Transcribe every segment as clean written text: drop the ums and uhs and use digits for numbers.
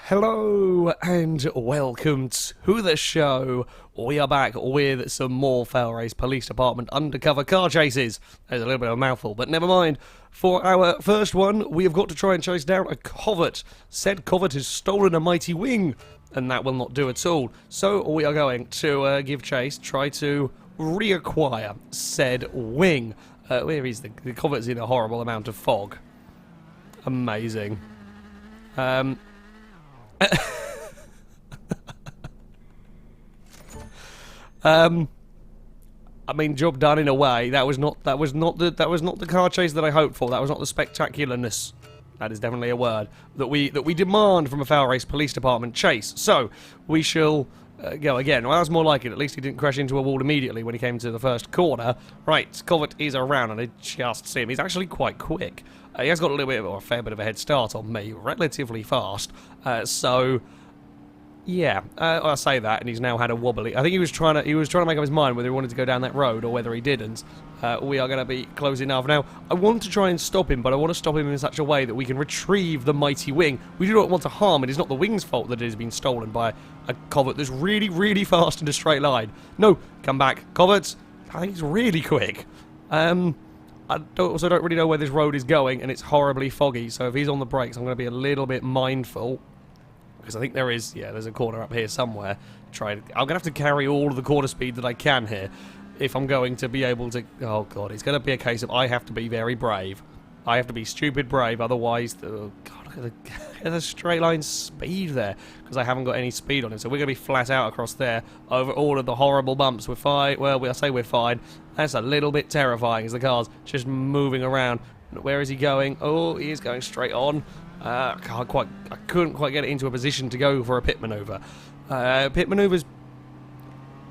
Hello and welcome to the show. We are back with some more FailRace Police Department undercover car chases. There's a little bit of a mouthful, but never mind. For our first one, we have got to try and chase down a covert. Said covert has stolen a mighty wing, and that will not do at all. So we are going to give chase, try to reacquire said wing. Where is the covert's in a horrible amount of fog. Amazing. I mean, job done in a way. That was not the car chase that I hoped for. That was not the spectacularness. That is definitely a word that we demand from a FailRace Police Department chase. So we shall go again. Well, that's more like it. At least he didn't crash into a wall immediately when he came to the first corner. Right, Covert is around, and I just see him. He's actually quite quick. He has got a little bit, or a fair bit of a head start on me, relatively fast. So, yeah, I say that, and he's now had a wobbly. I think he was trying to make up his mind whether he wanted to go down that road or whether he didn't. We are going to be close enough now. I want to try and stop him, but I want to stop him in such a way that we can retrieve the mighty wing. We do not want to harm. It is not the wing's fault that it has been stolen by a covert that's really, really fast in a straight line. No, come back, covert. I think he's really quick. I also don't really know where this road is going, and it's horribly foggy, so if he's on the brakes, I'm going to be a little bit mindful. Because I think there's a corner up here somewhere. I'm going to have to carry all of the corner speed that I can here, if I'm going to be able to... Oh, God, it's going to be a case of I have to be very brave. I have to be stupid brave, otherwise... Oh, God, look at the straight line speed there, because I haven't got any speed on him, so we're going to be flat out across there, over all of the horrible bumps. We're fine. Well, I say we're fine. That's a little bit terrifying as the car's just moving around. Where is he going? Oh, he is going straight on. I couldn't quite get it into a position to go for a pit maneuver. Pit maneuver's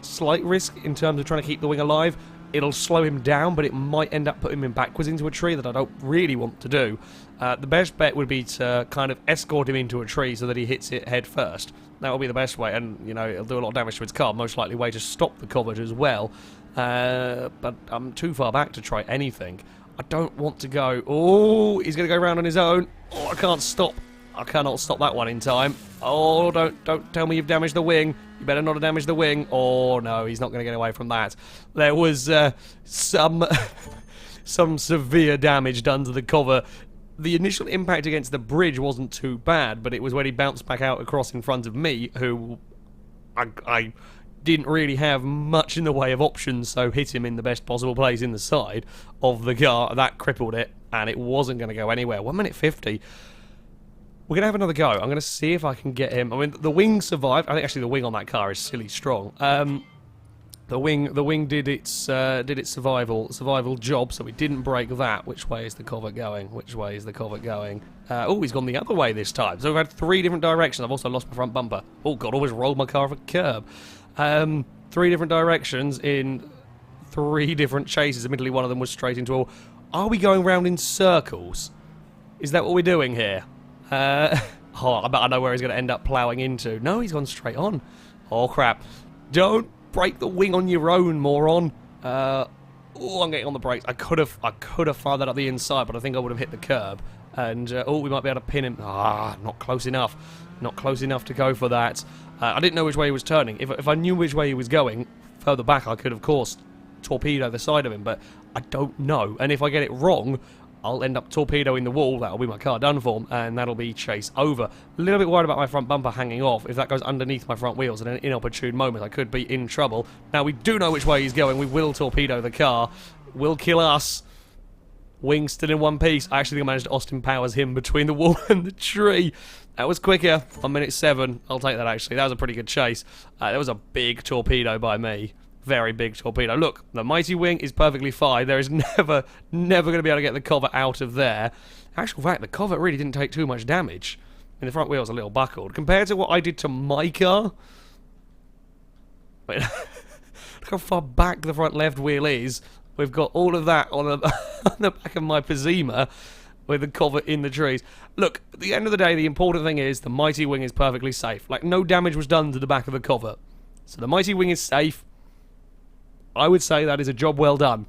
slight risk in terms of trying to keep the wing alive. It'll slow him down, but it might end up putting him backwards into a tree that I don't really want to do. The best bet would be to kind of escort him into a tree so that he hits it head first. That will be the best way, and, you know, it'll do a lot of damage to his car. Most likely way to stop the covert as well. But I'm too far back to try anything. I don't want to go... Oh, he's going to go around on his own. Oh, I can't stop. I cannot stop that one in time. Oh, don't tell me you've damaged the wing. You better not have damaged the wing. Oh, no, he's not going to get away from that. There was some severe damage done to the cover. The initial impact against the bridge wasn't too bad, but it was when he bounced back out across in front of me, who I didn't really have much in the way of options, so hit him in the best possible place in the side of the car. That crippled it, and it wasn't going to go anywhere. 1 minute 50. We're going to have another go. I'm going to see if I can get him. I mean, the wing survived. I think actually the wing on that car is silly strong. The wing did its survival job, so we didn't break that. Which way is the covert going? Which way is the covert going? Oh, he's gone the other way this time. So we've had 3 different directions. I've also lost my front bumper. Oh God, almost rolled my car off a curb. 3 different directions in 3 different chases. Admittedly, one of them was straight into a... Are we going round in circles? Is that what we're doing here? Oh, I bet I know where he's going to end up ploughing into. No, he's gone straight on. Oh, crap. Don't break the wing on your own, moron. Oh, I'm getting on the brakes. I could have fired that up the inside, but I think I would have hit the curb. And, oh, we might be able to pin him. Ah, not close enough. Not close enough to go for that. I didn't know which way he was turning. If I knew which way he was going, further back, I could, of course, torpedo the side of him, but I don't know. And if I get it wrong, I'll end up torpedoing the wall. That'll be my car done for, and that'll be chase over. A little bit worried about my front bumper hanging off. If that goes underneath my front wheels at an inopportune moment, I could be in trouble. Now, we do know which way he's going. We will torpedo the car. Will kill us. Wing still in one piece. I actually think I managed to Austin Powers him between the wall and the tree. That was quicker. 1 minute 7. I'll take that, actually. That was a pretty good chase. That was a big torpedo by me. Very big torpedo. Look, the mighty wing is perfectly fine. There is never going to be able to get the covert out of there. In actual fact, the covert really didn't take too much damage. And the front wheel's a little buckled. Compared to what I did to my car... Wait, look how far back the front left wheel is. We've got all of that on the back of my Pigeon with the covert in the trees. Look, at the end of the day, the important thing is the mighty wing is perfectly safe. Like, no damage was done to the back of the covert. So the mighty wing is safe. I would say that is a job well done.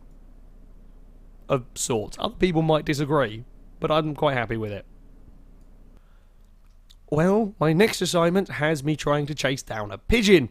Of sorts. Other people might disagree, but I'm quite happy with it. Well, my next assignment has me trying to chase down a pigeon.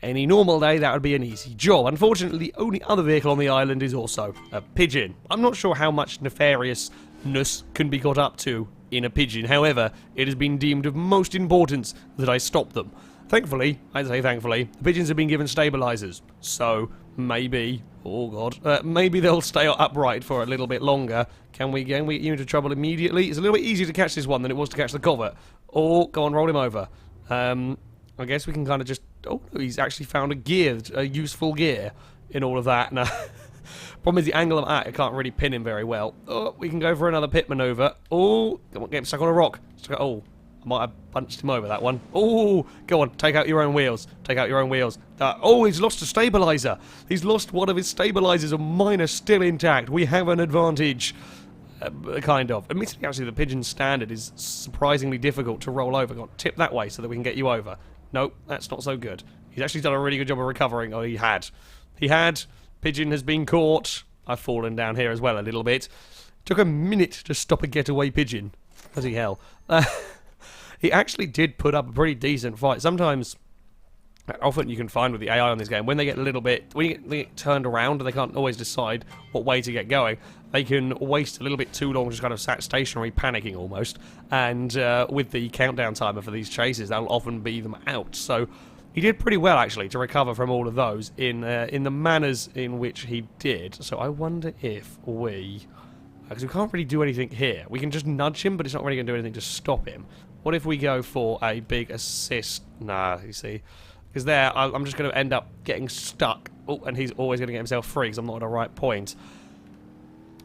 Any normal day, that would be an easy job. Unfortunately, the only other vehicle on the island is also a pigeon. I'm not sure how much nefariousness can be got up to in a pigeon. However, it has been deemed of most importance that I stop them. Thankfully, I say thankfully, the pigeons have been given stabilizers. So, maybe, oh god, maybe they'll stay upright for a little bit longer. Can we get you into trouble immediately? It's a little bit easier to catch this one than it was to catch the covert. Oh, go on, roll him over. I guess we can kind of just... Oh, he's actually found a useful gear in all of that. Now, problem is the angle I'm at, I can't really pin him very well. Oh, we can go for another pit maneuver. Oh, come on, get him stuck on a rock. Oh, I might have punched him over, that one. Oh, go on, take out your own wheels. Take out your own wheels. Oh, he's lost a stabilizer. He's lost one of his stabilizers, and mine are still intact. We have an advantage. Kind of. Admittedly, actually, the pigeon standard is surprisingly difficult to roll over. Go on, tip that way so that we can get you over. Nope, that's not so good. He's actually done a really good job of recovering. Oh, he had. He had. Pigeon has been caught. I've fallen down here as well a little bit. Took a minute to stop a getaway pigeon. Bloody hell. He actually did put up a pretty decent fight. Sometimes, often you can find with the AI on this game, when they get a little bit, when they get turned around and they can't always decide what way to get going, they can waste a little bit too long just kind of sat stationary, panicking almost. And with the countdown timer for these chases, that'll often be them out. So he did pretty well, actually, to recover from all of those in the manners in which he did. So I wonder if we... Because we can't really do anything here. We can just nudge him, but it's not really going to do anything to stop him. What if we go for a big assist? Nah, you see. Because there, I'm just going to end up getting stuck. Oh, and he's always going to get himself free because I'm not at the right point.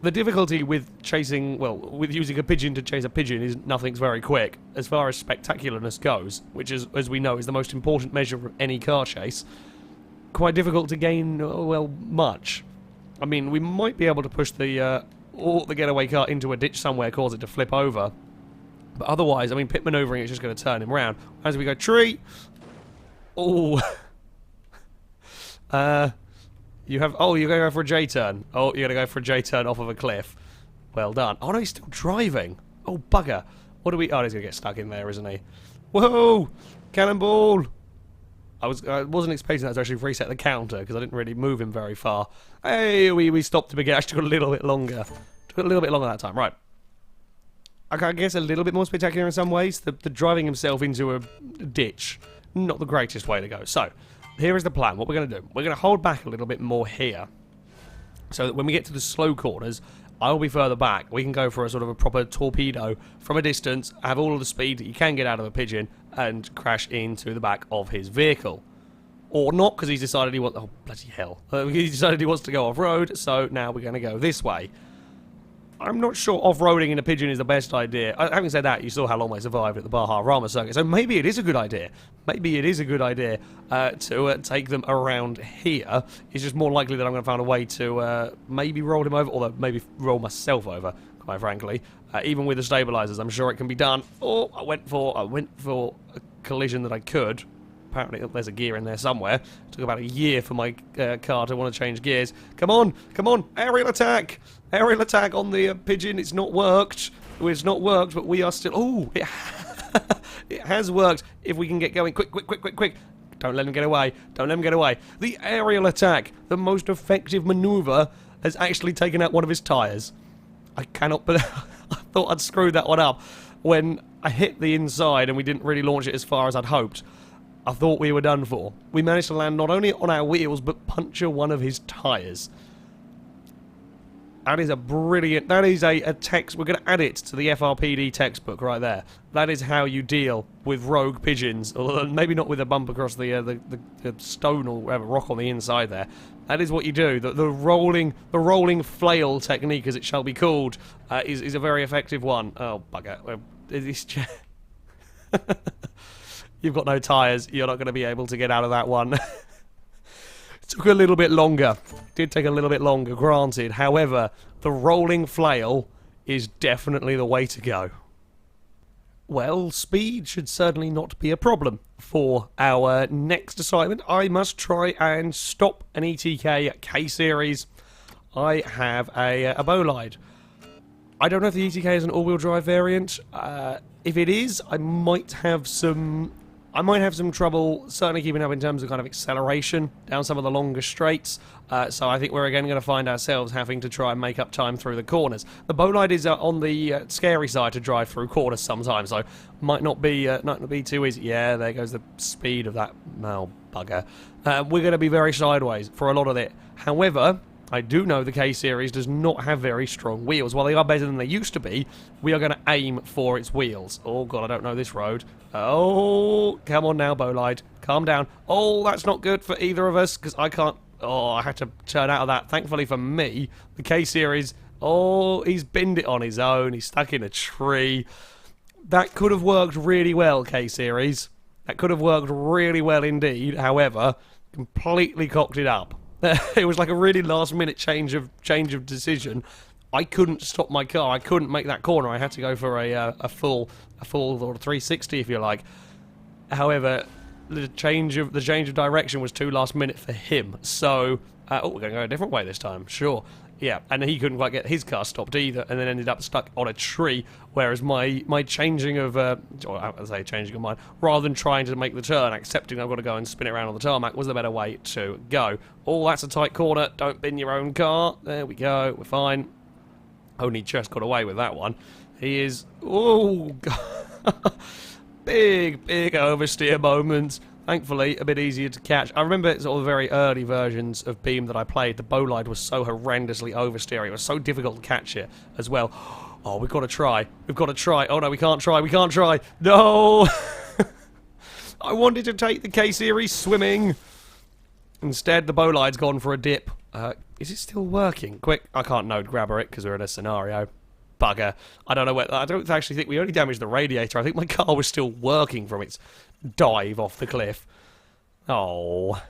The difficulty with chasing, well, with using a pigeon to chase a pigeon is nothing's very quick. As far as spectacularness goes, which is, as we know, is the most important measure of any car chase, quite difficult to gain, well, much. I mean, we might be able to push the getaway car into a ditch somewhere, cause it to flip over. But otherwise, I mean, pit maneuvering is just going to turn him round. As we go, tree! Oh. You have... Oh, you're going to go for a J-turn. Oh, you're going to go for a J-turn off of a cliff. Well done. Oh, no, he's still driving. Oh, bugger. What do we... Oh, he's going to get stuck in there, isn't he? Whoa! Cannonball! I wasn't expecting that to actually reset the counter, because I didn't really move him very far. Hey, we stopped him again. Actually got a little bit longer. Took a little bit longer that time. Right. I guess a little bit more spectacular in some ways. The driving himself into a ditch. Not the greatest way to go. So, here is the plan. What we're going to do. We're going to hold back a little bit more here. So that when we get to the slow corners, I'll be further back. We can go for a sort of a proper torpedo from a distance, have all of the speed that you can get out of a pigeon, and crash into the back of his vehicle. Or not, because he's decided he wants... Oh, bloody hell. He decided he wants to go off-road, so now we're going to go this way. I'm not sure off-roading in a pigeon is the best idea. Having said that, you saw how long I survived at the Baja Rama circuit, so maybe it is a good idea. Maybe it is a good idea to take them around here. It's just more likely that I'm going to find a way to maybe roll him over, although maybe roll myself over, quite frankly. Even with the stabilizers, I'm sure it can be done. Oh, I went for a collision that I could. Apparently there's a gear in there somewhere. It took about a year for my car to want to change gears. Come on, come on, aerial attack! Aerial attack on the pigeon. It's not worked. It's not worked, but we are still... Oh, it has worked. If we can get going. Quick, quick, quick, quick, quick. Don't let him get away. Don't let him get away. The aerial attack, the most effective maneuver, has actually taken out one of his tyres. I cannot... But I thought I'd screwed that one up when I hit the inside and we didn't really launch it as far as I'd hoped. I thought we were done for. We managed to land not only on our wheels, but puncture one of his tyres. That is a brilliant... That is a text... We're going to add it to the FRPD textbook right there. That is how you deal with rogue pigeons. Maybe not with a bump across the stone or whatever, rock on the inside there. That is what you do. The rolling flail technique, as it shall be called, is a very effective one. Oh, bugger. You've got no tyres. You're not going to be able to get out of that one. It took a little bit longer. Did take a little bit longer, granted. However, the rolling flail is definitely the way to go. Well, speed should certainly not be a problem. For our next assignment, I must try and stop an ETK K-Series. I have a bolide. I don't know if the ETK is an all-wheel drive variant. If it is, I might have some trouble certainly keeping up in terms of kind of acceleration down some of the longer straights. So I think we're again going to find ourselves having to try and make up time through the corners. The Bolide is on the scary side to drive through corners sometimes, so might not be too easy. Yeah, there goes the speed of that bugger. We're going to be very sideways for a lot of it. However, I do know the K-Series does not have very strong wheels. While they are better than they used to be, we are going to aim for its wheels. Oh, God, I don't know this road. Oh, come on now, Bolide. Calm down. Oh, that's not good for either of us, because I can't... Oh, I had to turn out of that. Thankfully for me, the K-Series... Oh, he's binned it on his own. He's stuck in a tree. That could have worked really well, K-Series. That could have worked really well indeed. However, completely cocked it up. It was like a really last-minute change of decision. I couldn't stop my car. I couldn't make that corner. I had to go for a full or 360, if you like. However, the change of direction was too last minute for him. So, we're going to go a different way this time. Sure. Yeah, and he couldn't quite get his car stopped either, and then ended up stuck on a tree. Whereas my changing of, changing of mind, rather than trying to make the turn, accepting I've got to go and spin it around on the tarmac was the better way to go. Oh, that's a tight corner. Don't bin your own car. There we go. We're fine. Only just got away with that one. He is. Oh, God. big oversteer moments. Thankfully, a bit easier to catch. I remember sort of the very early versions of Beam that I played. The Bolide was so horrendously oversteering. It was so difficult to catch it as well. Oh, we've got to try. We've got to try. Oh, no, we can't try. We can't try. No! I wanted to take the K-Series swimming. Instead, the Bolide's gone for a dip. Is it still working? Quick. I can't node grabber it because we're in a scenario. Bugger. I don't know where... I don't actually think we only damaged the radiator. I think my car was still working from its dive off the cliff. Oh.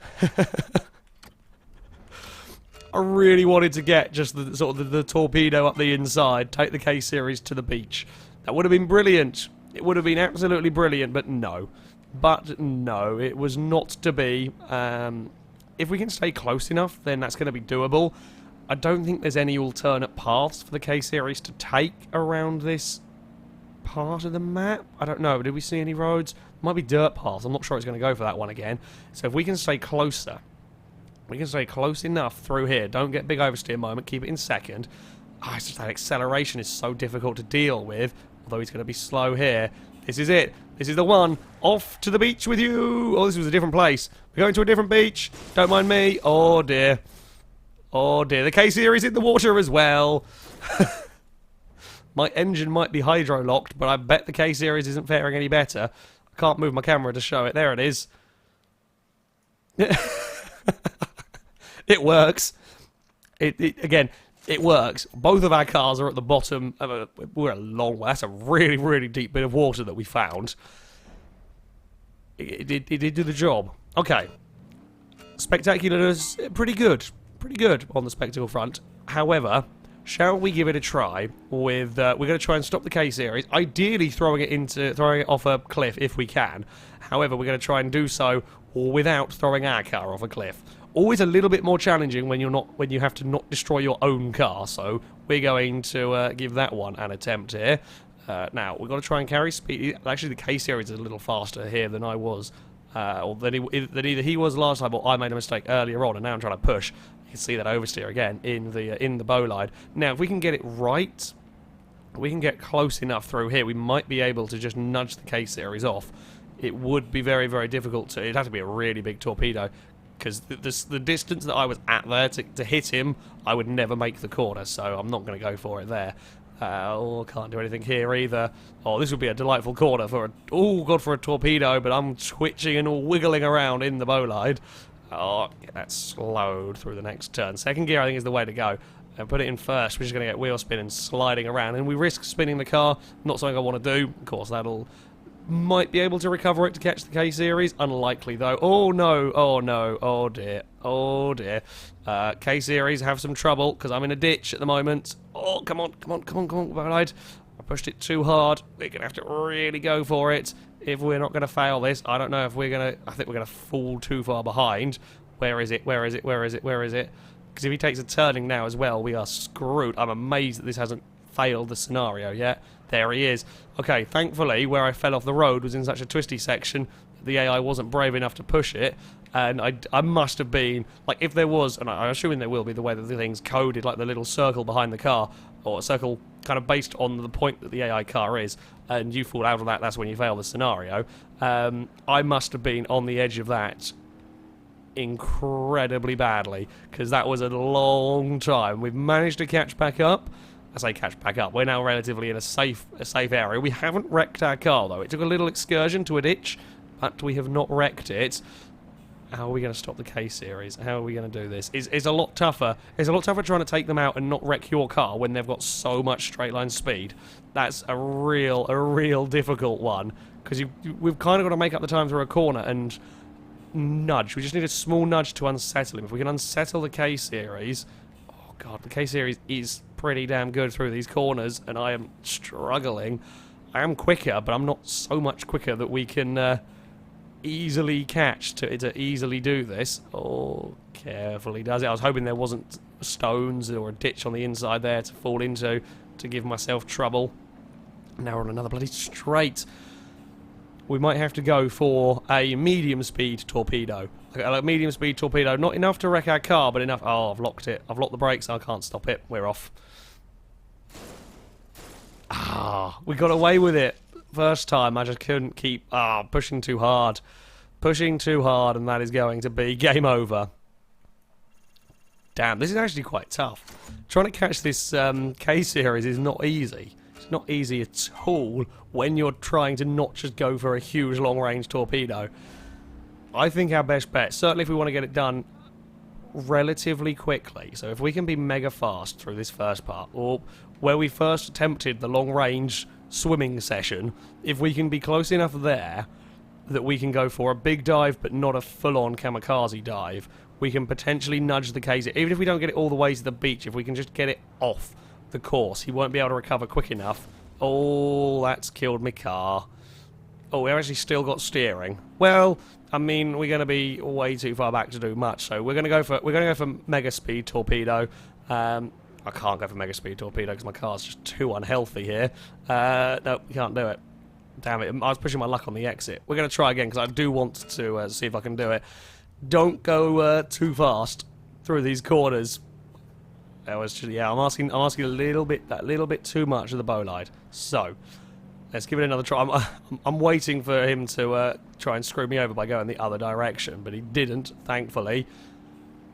I really wanted to get just the sort of the torpedo up the inside, take the K-Series to the beach. That would have been brilliant. It would have been absolutely brilliant, but no. But no, it was not to be. If we can stay close enough, then that's going to be doable. I don't think there's any alternate paths for the K-Series to take around this part of the map. I don't know. Did we see any roads? Might be dirt paths. I'm not sure it's going to go for that one again. So if we can stay closer, we can stay close enough through here. Don't get big oversteer moment. Keep it in second. Oh, it's just that acceleration is so difficult to deal with. Although he's going to be slow here. This is it. This is the one. Off to the beach with you. Oh, this was a different place. We're going to a different beach. Don't mind me. Oh, dear. Oh dear, the K-Series in the water as well. My engine might be hydro-locked, but I bet the K-Series isn't faring any better. I can't move my camera to show it. There it is. It works. Again, it works. Both of our cars are at the bottom. We're a long way. That's a really, really deep bit of water that we found. It did do the job. Okay. Spectacularness, pretty good. Pretty good on the spectacle front. However, shall we give it a try with... we're going to try and stop the K-Series. Ideally throwing it off a cliff if we can. However, we're going to try and do so without throwing our car off a cliff. Always a little bit more challenging when you have to not destroy your own car. So we're going to give that one an attempt here. Now, we've got to try and carry speed. Actually, the K-Series is a little faster here than I was. Or than either he was last time or I made a mistake earlier on, and now I'm trying to push. You can see that oversteer again in the Bolide. Now, if we can get it right, we can get close enough through here, we might be able to just nudge the K-Series off. It would be very, very difficult to... It'd have to be a really big torpedo, because the distance that I was at there to hit him, I would never make the corner, so I'm not going to go for it there. Oh, can't do anything here either. Oh, this would be a delightful corner for for a torpedo, but I'm twitching and wiggling around in the Bolide. Oh, get that slowed through the next turn. Second gear, I think, is the way to go. And put it in first, we're just going to get wheel spin and sliding around. And we risk spinning the car. Not something I want to do. Of course, might be able to recover it to catch the K-Series. Unlikely, though. Oh, no. Oh, no. Oh, dear. Oh, dear. K-Series have some trouble, because I'm in a ditch at the moment. Oh, come on. Bolide. I pushed it too hard. We're going to have to really go for it if we're not going to fail this. I don't know if we're going to... I think we're going to fall too far behind. Where is it? Because if he takes a turning now as well, we are screwed. I'm amazed that this hasn't failed the scenario yet. There he is. Okay, thankfully, where I fell off the road was in such a twisty section, the AI wasn't brave enough to push it, and I must have been, like, if there was, and I'm assuming there will be, the way that the thing's coded, like the little circle behind the car, or a circle kind of based on the point that the AI car is, and you fall out of that, that's when you fail the scenario. I must have been on the edge of that incredibly badly, because that was a long time. We've managed to catch back up. I say catch back up. We're now relatively in a safe area. We haven't wrecked our car, though. It took a little excursion to a ditch, but we have not wrecked it. How are we going to stop the K-Series? How are we going to do this? It's a lot tougher. It's a lot tougher trying to take them out and not wreck your car when they've got so much straight line speed. That's a real difficult one, because we've kind of got to make up the time through a corner and nudge. We just need a small nudge to unsettle him. If we can unsettle the K-Series... Oh, God, the K-Series is pretty damn good through these corners, and I am struggling. I am quicker, but I'm not so much quicker that we can... easily catch to easily do this. Oh, carefully does it. I was hoping there wasn't stones or a ditch on the inside there to fall into to give myself trouble. Now we're on another bloody straight. We might have to go for a medium speed torpedo. A medium speed torpedo, not enough to wreck our car, but enough. Oh, I've locked it. I've locked the brakes. I can't stop it. We're off. Ah, we got away with it. First time, I just couldn't keep pushing too hard. Pushing too hard, and that is going to be game over. Damn, this is actually quite tough. Trying to catch this K-Series is not easy. It's not easy at all when you're trying to not just go for a huge long-range torpedo. I think our best bet, certainly if we want to get it done relatively quickly, so if we can be mega fast through this first part, or where we first attempted the long-range swimming session, if we can be close enough there that we can go for a big dive but not a full-on kamikaze dive, we can potentially nudge the case. Even if we don't get it all the way to the beach, if we can just get it off the course, he won't be able to recover quick enough. Oh, that's killed my car. Oh, we actually still got steering. Well, I mean, we're going to be way too far back to do much, so we're going to go for mega speed torpedo. I can't go for mega speed torpedo because my car's just too unhealthy here. No, we can't do it. Damn it, I was pushing my luck on the exit. We're going to try again because I do want to see if I can do it. Don't go too fast through these corners. That was just, yeah, I'm asking a little bit too much of the bolide. So, let's give it another try. I'm waiting for him to try and screw me over by going the other direction, but he didn't, thankfully.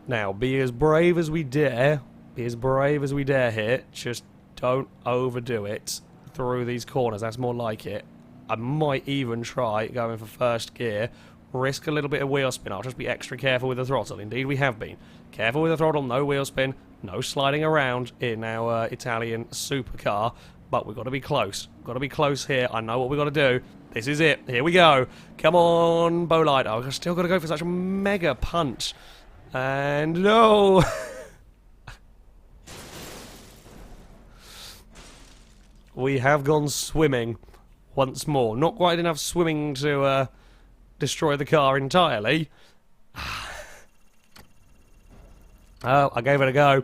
Now, be as brave as we dare. Be as brave as we dare here. Just don't overdo it through these corners. That's more like it. I might even try going for first gear. Risk a little bit of wheel spin. I'll just be extra careful with the throttle. Indeed, we have been. Careful with the throttle, no wheel spin, no sliding around in our Italian supercar. But we've got to be close. Got to be close here. I know what we've got to do. This is it. Here we go. Come on, bolide. Oh, I've still got to go for such a mega punch. And no! We have gone swimming once more. Not quite enough swimming to destroy the car entirely. Oh, I gave it a go.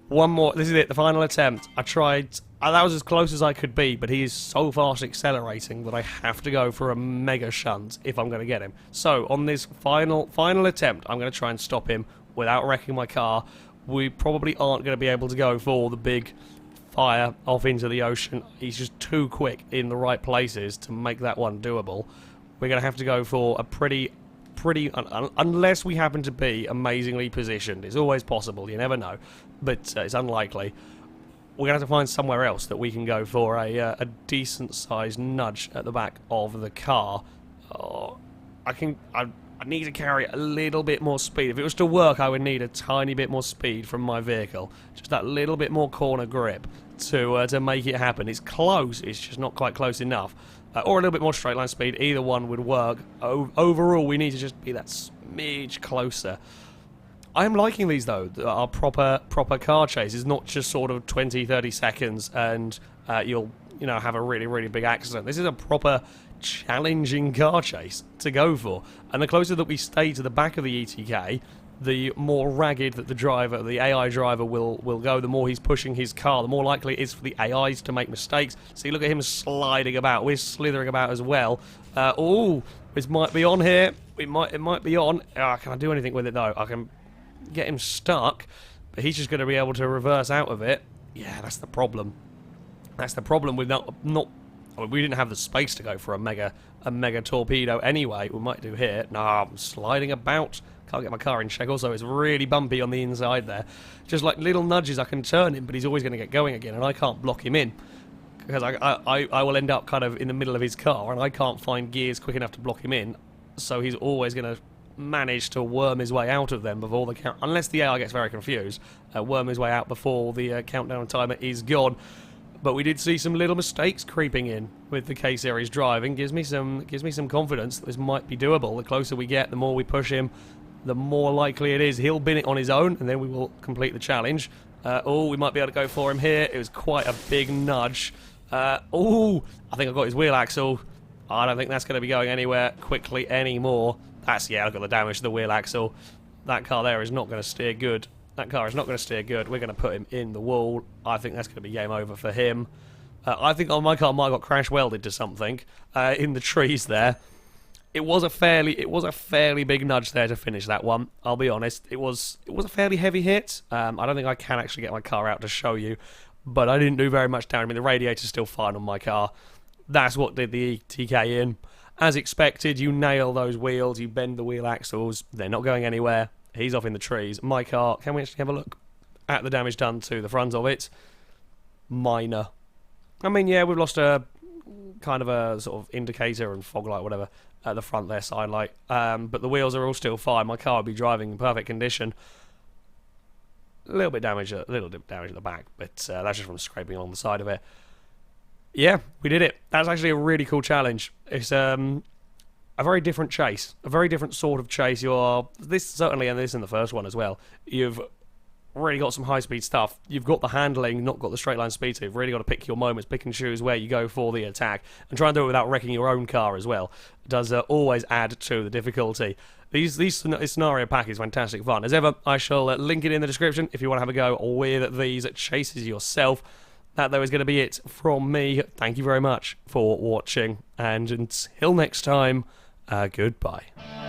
One more. This is it, the final attempt. I tried. That was as close as I could be, but he is so fast accelerating that I have to go for a mega shunt if I'm going to get him. So, on this final attempt, I'm going to try and stop him without wrecking my car. We probably aren't going to be able to go for the big fire off into the ocean. He's just too quick in the right places to make that one doable. We're going to have to go for a pretty, unless we happen to be amazingly positioned. It's always possible, you never know, but it's unlikely. We're going to have to find somewhere else that we can go for a decent-sized nudge at the back of the car. Oh, I need to carry a little bit more speed. If it was to work, I would need a tiny bit more speed from my vehicle. Just that little bit more corner grip to make it happen. It's close, it's just not quite close enough. Or a little bit more straight line speed. Either one would work. Overall, we need to just be that smidge closer. I am liking these, though. Our proper car chases, not just sort of 20-30 seconds and you'll have a really big accident. This is a proper challenging car chase to go for, and the closer that we stay to the back of the ETK, the more ragged that the AI driver will go, the more he's pushing his car, the more likely it is for the AIs to make mistakes. See, look at him sliding about. We're slithering about as well. Oh, this might be on here. It might be on. Can I do anything with it though? I can get him stuck, but he's just going to be able to reverse out of it. Yeah, that's the problem. That's the problem with not. I mean, we didn't have the space to go for a mega torpedo anyway. We might do here. No, I'm sliding about. Can't get my car in check. Also, it's really bumpy on the inside there. Just like little nudges, I can turn him, but he's always going to get going again, and I can't block him in. Because I will end up kind of in the middle of his car, and I can't find gears quick enough to block him in. So he's always going to manage to worm his way out of them before the count... Unless the AI gets very confused, worm his way out before the countdown timer is gone. But we did see some little mistakes creeping in with the K-Series driving. Gives me some confidence that this might be doable. The closer we get, the more we push him, the more likely it is he'll bin it on his own, and then we will complete the challenge. Oh, we might be able to go for him here. It was quite a big nudge. Oh, I think I got his wheel axle. I don't think that's going to be going anywhere quickly anymore. Yeah, look at the damage to the wheel axle. That car there is not going to steer good. That car is not going to steer good. We're going to put him in the wall. I think that's going to be game over for him. I think my car might have got crash welded to something in the trees there. It was a fairly big nudge there to finish that one. I'll be honest. It was a fairly heavy hit. I don't think I can actually get my car out to show you, but I didn't do very much damage. I mean, the radiator's still fine on my car. That's what did the TK in. As expected, you nail those wheels, you bend the wheel axles. They're not going anywhere. He's off in the trees. My car, can we actually have a look at the damage done to the front of it? Minor. I mean, yeah, we've lost a kind of a sort of indicator and fog light, whatever, at the front there, side light. But the wheels are all still fine. My car will be driving in perfect condition. A little bit damage at the back, but that's just from scraping along the side of it. Yeah, we did it. That's actually a really cool challenge. It's a very different chase, a very different sort of chase. This certainly, and this in the first one as well. You've really got some high-speed stuff. You've got the handling, not got the straight-line speed, so you've really got to pick your moments, pick and choose where you go for the attack, and try and do it without wrecking your own car as well. It does always add to the difficulty. This scenario pack is fantastic fun. As ever, I shall link it in the description if you want to have a go with these chases yourself. That, though, is going to be it from me. Thank you very much for watching, and until next time, goodbye.